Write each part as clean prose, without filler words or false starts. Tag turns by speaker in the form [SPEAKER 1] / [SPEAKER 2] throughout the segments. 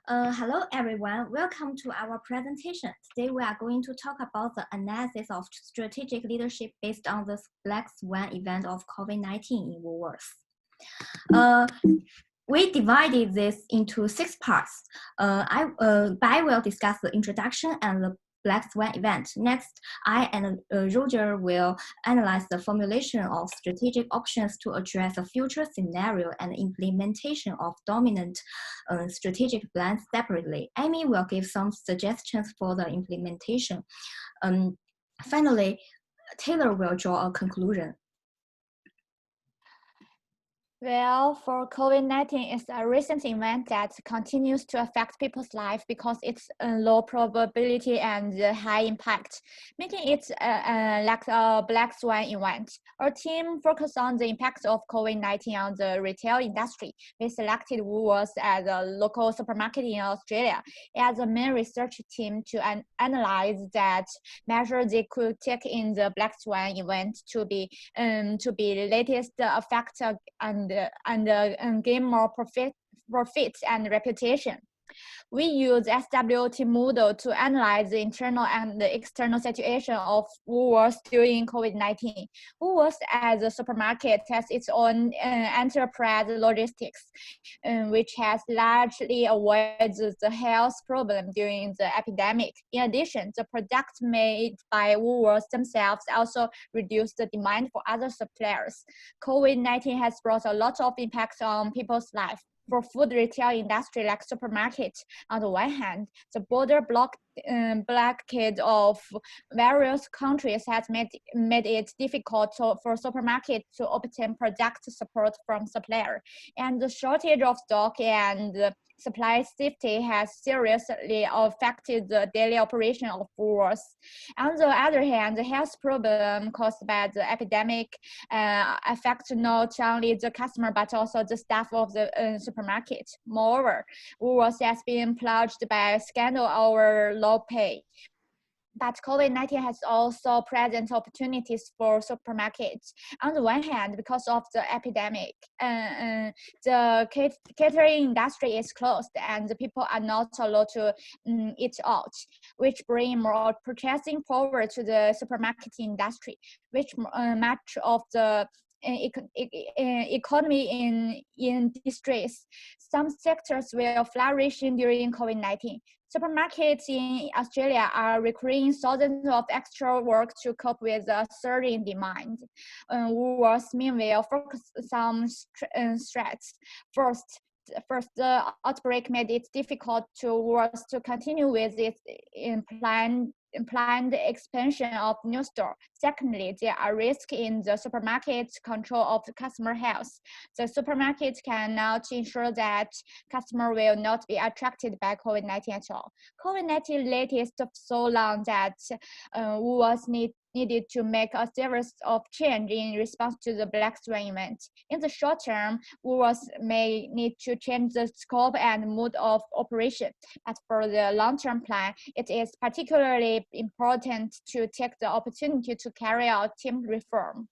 [SPEAKER 1] Hello everyone, welcome to our presentation. Today we are going to talk about the analysis of strategic leadership based on the Black Swan event of COVID-19 in Woolworths. We divided this into 6 parts. I will discuss the introduction and the Black Swan event. Next, I and Roger will analyze the formulation of strategic options to address the future scenario and implementation of dominant strategic plans separately. Amy will give some suggestions for the implementation. Finally, Taylor will draw a conclusion.
[SPEAKER 2] Well, for COVID-19 is a recent event that continues to affect people's life because it's a low probability and high impact, making it like a black swan event. Our team focused on the impact of COVID-19 on the retail industry. We selected Woolworths as a local supermarket in Australia as a main research team to analyze that measures they could take in the black swan event to be latest effect and gain more profit and reputation. We use SWT model to analyze the internal and the external situation of Woolworths during COVID-19. Woolworths as a supermarket has its own enterprise logistics, which has largely avoided the health problem during the epidemic. In addition, the products made by Woolworths themselves also reduced the demand for other suppliers. COVID-19 has brought a lot of impact on people's life. For food retail industry like supermarkets, on the one hand, the border blockade of various countries has made it difficult for supermarkets to obtain product support from suppliers, and the shortage of stock and supply safety has seriously affected the daily operation of Woolworths. On the other hand, the health problem caused by the epidemic affect not only the customer but also the staff of the supermarket. Moreover, Woolworths has been plagued by scandal over low pay. But COVID-19 has also present opportunities for supermarkets. On the one hand, because of the epidemic, the catering industry is closed and the people are not allowed to eat out, which bring more purchasing power to the supermarket industry, which much of the economy in distress. Some sectors will flourish during COVID-19. Supermarkets in Australia are requiring thousands of extra work to cope with the surging demand. Woolworths, meanwhile, focus some threats. First, the outbreak made it difficult to Woolworths to continue with its planned expansion of new store. Secondly, there are risks in the supermarket's control of the customer health. The supermarket cannot ensure that customer will not be attracted by COVID-19 at all. COVID-19 latest so long that Woolworths needed to make a series of change in response to the Black Swan event. In the short term, Woolworths may need to change the scope and mode of operation. But for the long-term plan, it is particularly important to take the opportunity to carry out team reform.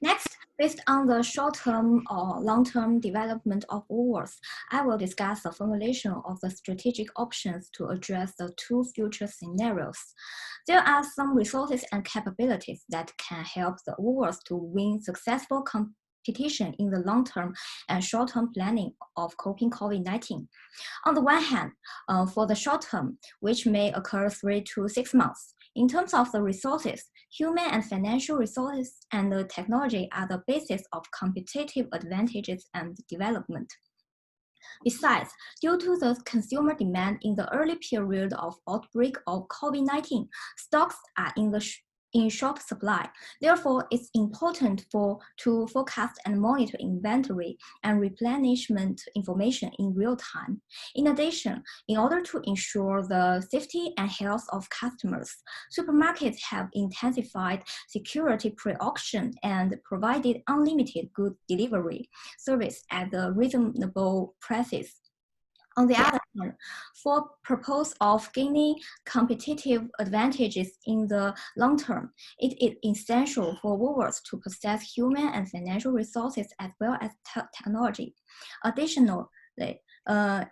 [SPEAKER 1] Next, based on the short-term or long-term development of Woolworths, I will discuss the formulation of the strategic options to address the 2 future scenarios. There are some resources and capabilities that can help the Woolworths to win successful competition in the long-term and short-term planning of coping COVID-19. On the one hand, for the short term, which may occur 3 to 6 months, in terms of the resources, human and financial resources and the technology are the basis of competitive advantages and development. Besides, due to the consumer demand in the early period of outbreak of COVID-19, stocks are in short supply. Therefore, it's important to forecast and monitor inventory and replenishment information in real time. In addition, in order to ensure the safety and health of customers, supermarkets have intensified security pre-auction and provided unlimited good delivery service at reasonable prices. On the other hand, for purpose of gaining competitive advantages in the long term, it is essential for Woolworths to possess human and financial resources as well as technology. Additionally,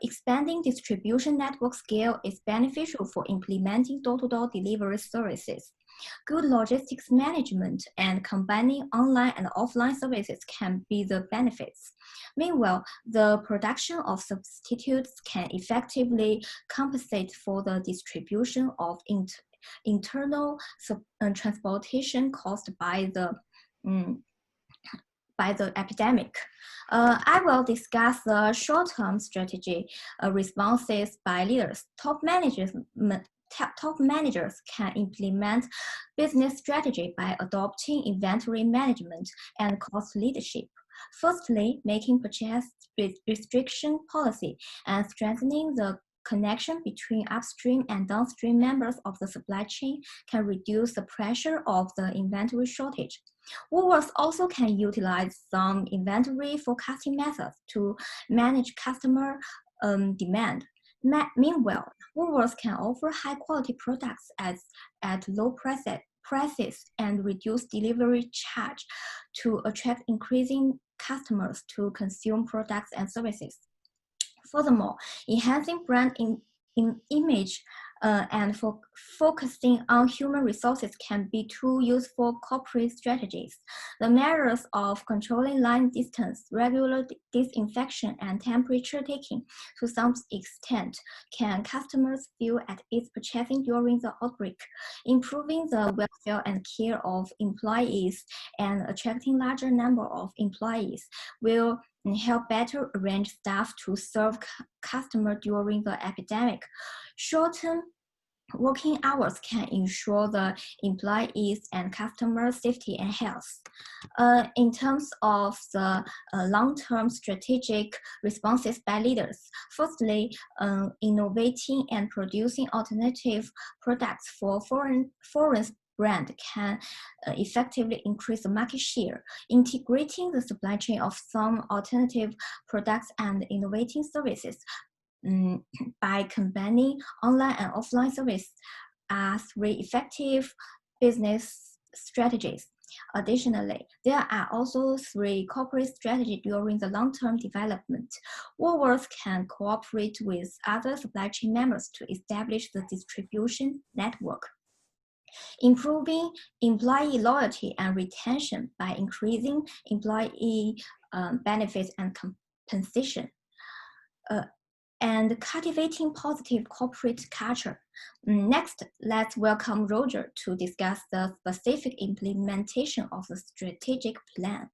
[SPEAKER 1] expanding distribution network scale is beneficial for implementing door-to-door delivery services. Good logistics management and combining online and offline services can be the benefits. Meanwhile, the production of substitutes can effectively compensate for the distribution of internal transportation caused by the epidemic. I will discuss the short-term strategy responses by leaders. Top managers can implement business strategy by adopting inventory management and cost leadership. Firstly, making purchase restriction policy and strengthening the connection between upstream and downstream members of the supply chain can reduce the pressure of the inventory shortage. Woolworths also can utilize some inventory forecasting methods to manage customer demand. Meanwhile, Woolworths can offer high-quality products at low prices and reduce delivery charge to attract increasing customers to consume products and services. Furthermore, enhancing brand image and focusing on human resources can be two useful corporate strategies. The measures of controlling line distance, regular disinfection, and temperature taking to some extent can customers feel at ease purchasing during the outbreak. Improving the welfare and care of employees and attracting larger number of employees will help better arrange staff to serve customers during the epidemic. Shorten working hours can ensure the employees and customer safety and health. In terms of the long-term strategic responses by leaders, firstly, innovating and producing alternative products for foreign brand can effectively increase the market share. Integrating the supply chain of some alternative products and innovating services by combining online and offline service are three effective business strategies. Additionally, there are also three corporate strategies during the long-term development. Woolworths can cooperate with other supply chain members to establish the distribution network. Improving employee loyalty and retention by increasing employee benefits and compensation. And cultivating positive corporate culture. Next, let's welcome Roger to discuss the specific implementation of the strategic plan.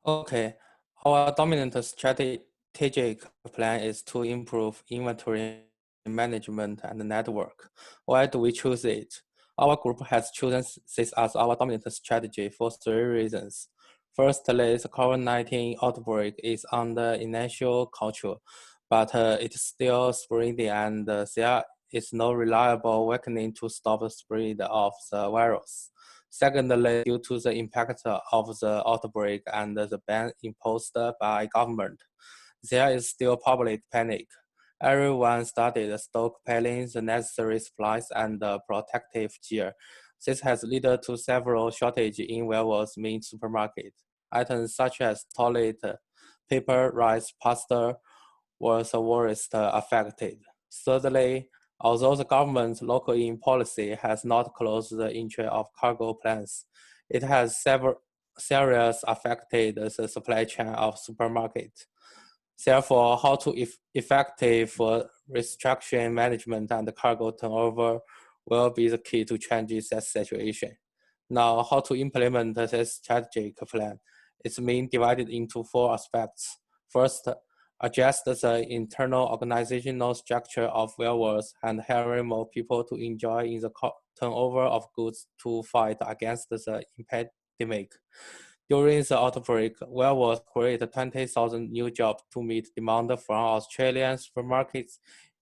[SPEAKER 3] Okay, our dominant strategic plan is to improve inventory management and network. Why do we choose it? Our group has chosen this as our dominant strategy for three reasons. Firstly, the COVID-19 outbreak is under initial control, but it's still spreading and there is no reliable vaccine to stop the spread of the virus. Secondly, due to the impact of the outbreak and the ban imposed by government, there is still public panic. Everyone started stockpiling the necessary supplies and protective gear. This has led to several shortages in Woolworths main supermarket. Items such as toilet paper, rice, pasta were the worst affected. Thirdly, although the government's local-in policy has not closed the entry of cargo planes, it has serious affected the supply chain of supermarkets. Therefore, how to effective restriction management and cargo turnover will be the key to changing that situation. Now, how to implement this strategic plan? It's being divided into four aspects. First, adjust the internal organizational structure of Woolworths and hiring more people to enjoy in the turnover of goods to fight against the epidemic. During the outbreak, Woolworths created 20,000 new jobs to meet demand from Australian supermarkets,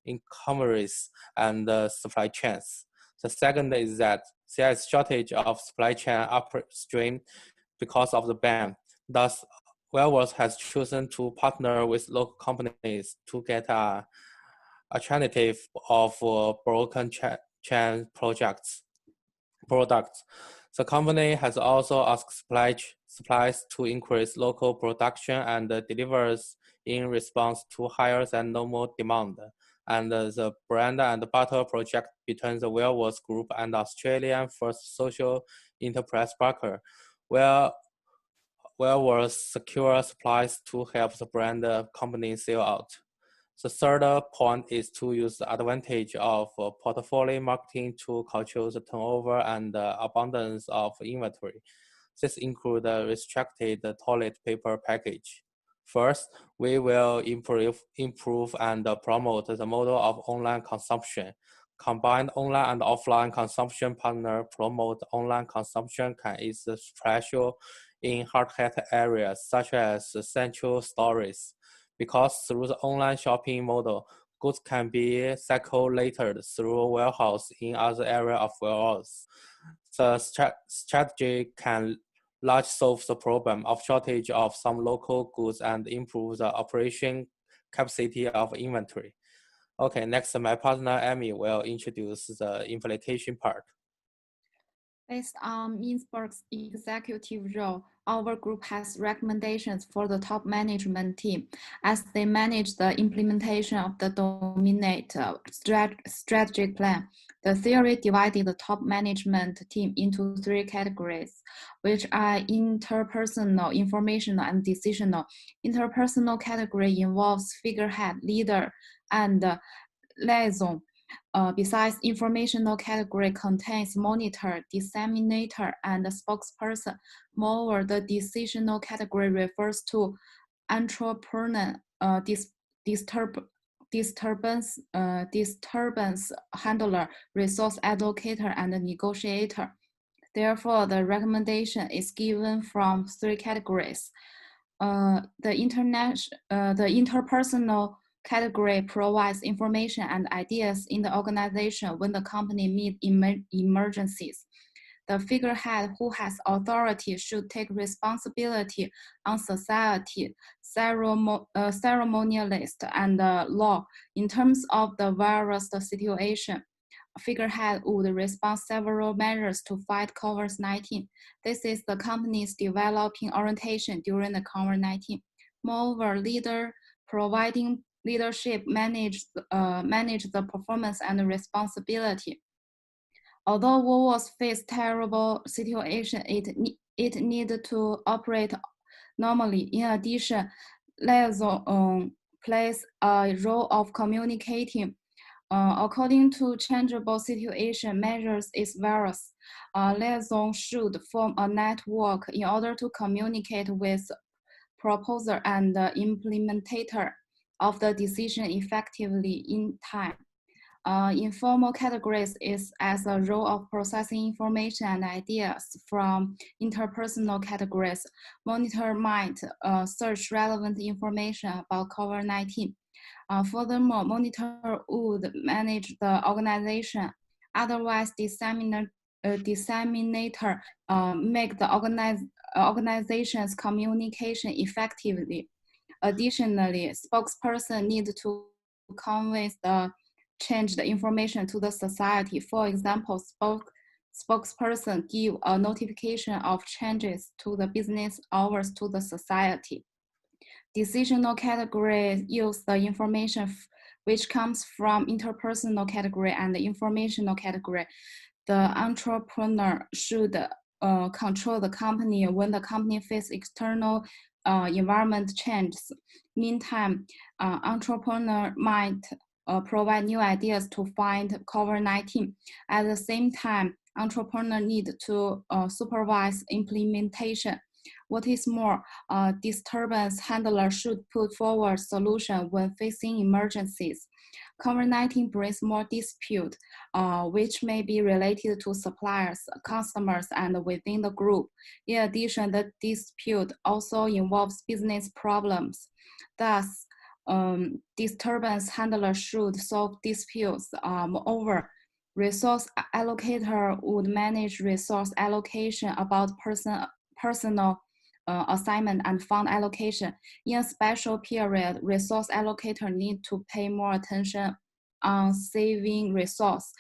[SPEAKER 3] e-commerce, and supply chains. The second is that there is shortage of supply chain upstream because of the ban. Thus, Woolworths has chosen to partner with local companies to get a alternative of broken chain products. The company has also asked suppliers to increase local production and delivers in response to higher than normal demand. And the brand and butter project between the Woolworths Group and Australian First Social Enterprise Barker, where Woolworths secure supplies to help the brand company sell out. The third point is to use the advantage of portfolio marketing to control the turnover and abundance of inventory. This includes restricted toilet paper package. First, we will improve and promote the model of online consumption. Combined online and offline consumption partner promote online consumption can ease the pressure in hard-hit areas such as central stories, because through the online shopping model, goods can be cycled later through a warehouse in other areas of warehouse. The strategy can largely solve the problem of shortage of some local goods and improve the operation capacity of inventory. Okay, next, my partner Amy will introduce the implementation part.
[SPEAKER 4] Based on Mintzberg's executive role, our group has recommendations for the top management team as they manage the implementation of the Dominate strategic plan. The theory divided the top management team into 3 categories, which are interpersonal, informational, and decisional. Interpersonal category involves figurehead, leader, and liaison. Besides, informational category contains monitor, disseminator, and spokesperson. Moreover, the decisional category refers to entrepreneur, disturbance handler, resource allocator, and negotiator. Therefore, the recommendation is given from 3 categories. The interpersonal category provides information and ideas in the organization when the company meets emergencies. The figurehead who has authority should take responsibility on society, ceremonialist, and law in terms of the virus situation. A figurehead would respond several measures to fight COVID-19. This is the company's developing orientation during the COVID-19. Moreover, leader providing leadership manage the performance and responsibility. Although Woolworths faced terrible situation, it needed to operate normally. In addition, liaison plays a role of communicating. According to changeable situation measures is various. Liaison should form a network in order to communicate with proposer and implementator of the decision effectively in time. Informal categories is as a role of processing information and ideas from interpersonal categories. Monitor might search relevant information about COVID-19. Furthermore, monitor would manage the organization. Otherwise, disseminator make the organization's communication effectively. Additionally, spokesperson need to convey the changed information to the society. For example, spokesperson give a notification of changes to the business hours to the society. Decisional category use the information which comes from interpersonal category and the informational category. The entrepreneur should control the company when the company faces external environment changes. Meantime, entrepreneur might provide new ideas to find COVID-19. At the same time, entrepreneur need to supervise implementation. What is more, disturbance handler should put forward solution when facing emergencies. COVID-19 brings more dispute, which may be related to suppliers, customers, and within the group. In addition, the dispute also involves business problems. Thus, disturbance handler should solve disputes. Moreover, resource allocator would manage resource allocation about personal assignment and fund allocation. In a special period, resource allocator need to pay more attention on saving resource.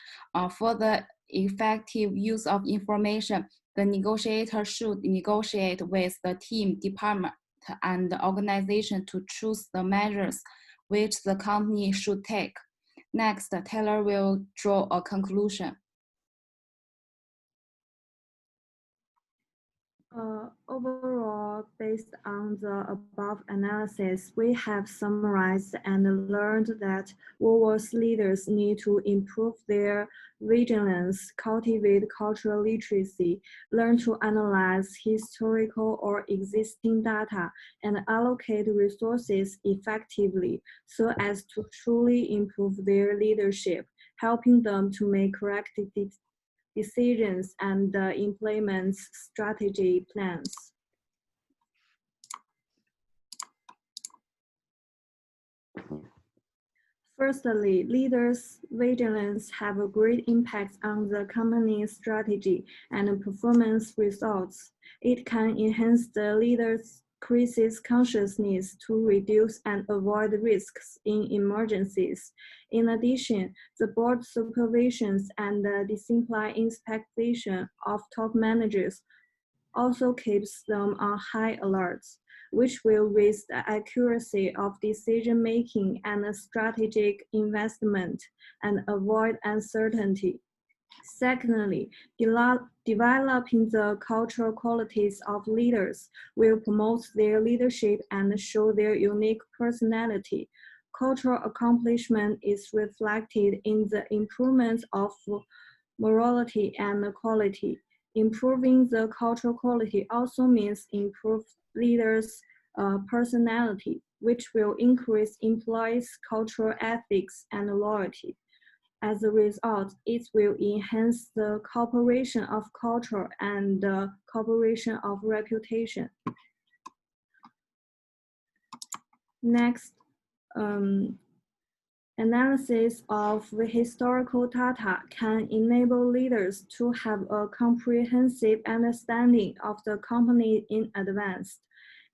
[SPEAKER 4] For the effective use of information, the negotiator should negotiate with the team, department, and the organization to choose the measures which the company should take. Next, Taylor will draw a conclusion.
[SPEAKER 5] Overall, based on the above analysis, we have summarized and learned that Woolworths leaders need to improve their vigilance, cultivate cultural literacy, learn to analyze historical or existing data, and allocate resources effectively so as to truly improve their leadership, helping them to make correct decisions and implement strategy plans. Firstly, leaders' vigilance have a great impact on the company's strategy and performance results. It can enhance the leader's crisis consciousness to reduce and avoid risks in emergencies. In addition, the board supervisions and discipline inspection of top managers also keeps them on high alert, which will raise the accuracy of decision-making and strategic investment and avoid uncertainty. Secondly, developing the cultural qualities of leaders will promote their leadership and show their unique personality. Cultural accomplishment is reflected in the improvement of morality and quality. Improving the cultural quality also means improved leaders' personality, which will increase employees' cultural ethics and loyalty. As a result, it will enhance the cooperation of culture and the cooperation of reputation. Next, analysis of the historical data can enable leaders to have a comprehensive understanding of the company in advance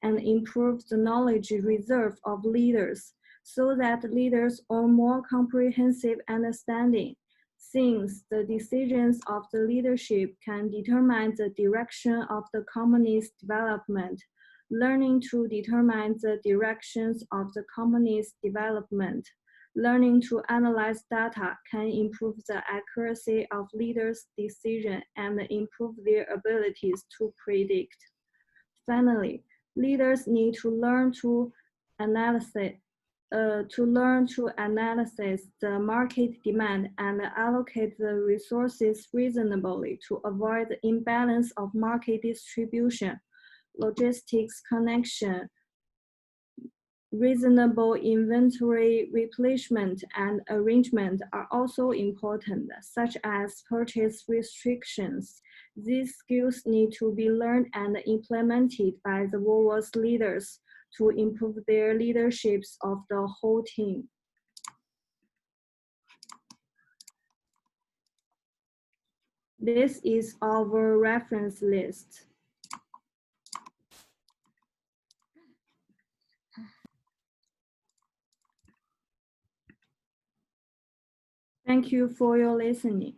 [SPEAKER 5] and improve the knowledge reserve of leaders so that leaders own more comprehensive understanding. Since the decisions of the leadership can determine the direction of the company's development, learning to determine the directions of the company's development. Learning to analyze data can improve the accuracy of leaders' decisions and improve their abilities to predict. Finally, leaders need to learn to analyze the market demand and allocate the resources reasonably to avoid the imbalance of market distribution, logistics connection, reasonable inventory replenishment and arrangement are also important, such as purchase restrictions. These skills need to be learned and implemented by the Woolworths leaders to improve their leaderships of the whole team. This is our reference list. Thank you for your listening.